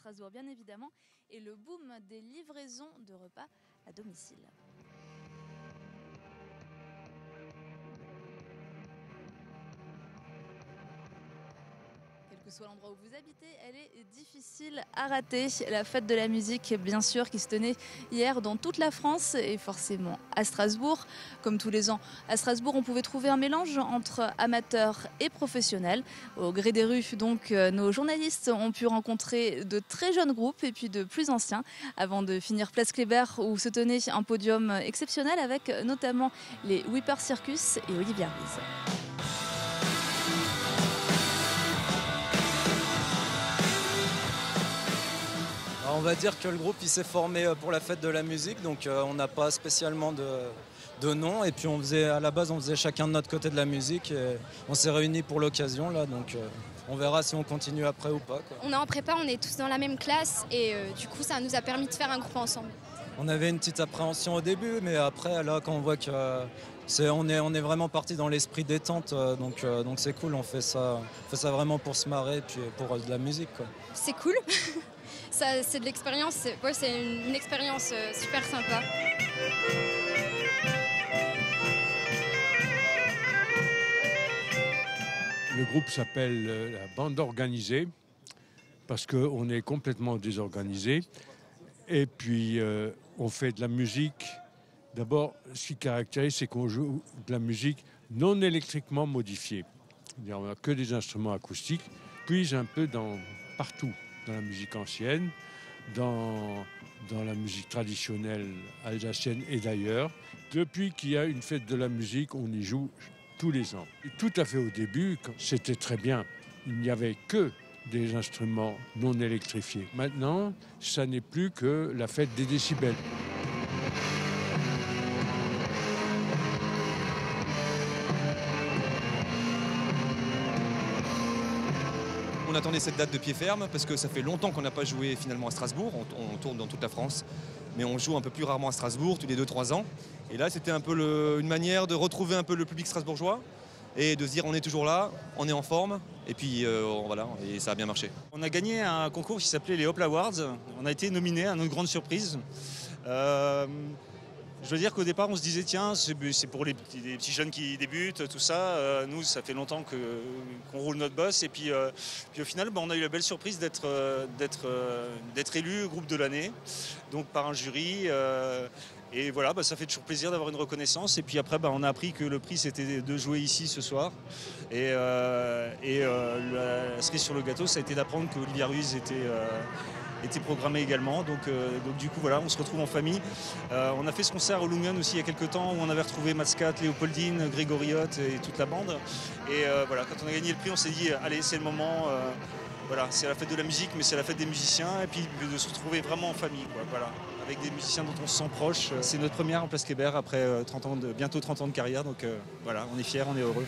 Strasbourg bien évidemment, et le boom des livraisons de repas à domicile. Quel que soit l'endroit où vous habitez, elle est difficile à rater. La fête de la musique, bien sûr, qui se tenait hier dans toute la France et forcément à Strasbourg. Comme tous les ans, à Strasbourg, on pouvait trouver un mélange entre amateurs et professionnels. Au gré des rues, donc, nos journalistes ont pu rencontrer de très jeunes groupes et puis de plus anciens avant de finir Place Kléber où se tenait un podium exceptionnel avec notamment les Whipper Circus et Olivia Ruiz. On va dire que le groupe il s'est formé pour la fête de la musique, donc on n'a pas spécialement de nom. Et puis à la base on faisait chacun de notre côté de la musique et on s'est réunis pour l'occasion là, donc on verra si on continue après ou pas, quoi. On est en prépa, on est tous dans la même classe et du coup ça nous a permis de faire un groupe ensemble. On avait une petite appréhension au début, mais après là quand on voit que on est vraiment parti dans l'esprit détente, donc c'est cool, on fait ça vraiment pour se marrer et puis pour de la musique, quoi. C'est cool. Ça, c'est de l'expérience, c'est une expérience super sympa. Le groupe s'appelle la bande organisée parce qu'on est complètement désorganisé. Et puis on fait de la musique. D'abord, ce qui caractérise, c'est qu'on joue de la musique non électriquement modifiée. C'est-à-dire, on n'a que des instruments acoustiques, puis un peu partout. Dans la musique ancienne, dans la musique traditionnelle alsacienne et d'ailleurs. Depuis qu'il y a une fête de la musique, on y joue tous les ans. Et tout à fait au début, c'était très bien. Il n'y avait que des instruments non électrifiés. Maintenant, ça n'est plus que la fête des décibels. On attendait cette date de pied ferme parce que ça fait longtemps qu'on n'a pas joué finalement à Strasbourg. On tourne dans toute la France, mais on joue un peu plus rarement à Strasbourg, tous les 2-3 ans. Et là, c'était un peu une manière de retrouver un peu le public strasbourgeois et de se dire on est toujours là, on est en forme, et puis voilà, et ça a bien marché. On a gagné un concours qui s'appelait les Hop Awards. On a été nominé à notre grande surprise. Je veux dire qu'au départ, on se disait, tiens, c'est pour les petits jeunes qui débutent, tout ça. Nous, ça fait longtemps qu'on roule notre boss. Et puis au final, on a eu la belle surprise d'être élu groupe de l'année, donc par un jury. Et voilà, ça fait toujours plaisir d'avoir une reconnaissance. Et puis après, on a appris que le prix, c'était de jouer ici ce soir. Et la cerise sur le gâteau, ça a été d'apprendre que Olivia Ruiz était programmé également, donc du coup voilà, on se retrouve en famille. On a fait ce concert au Lungen aussi il y a quelques temps où on avait retrouvé Matscat, Léopoldine, Grégoriot et toute la bande. Et voilà, quand on a gagné le prix, on s'est dit allez, c'est le moment. Voilà, c'est la fête de la musique, mais c'est la fête des musiciens et puis de se retrouver vraiment en famille, quoi, voilà, avec des musiciens dont on se sent proche. C'est notre première en Place Kléber après bientôt 30 ans de carrière, donc voilà, on est fiers, on est heureux.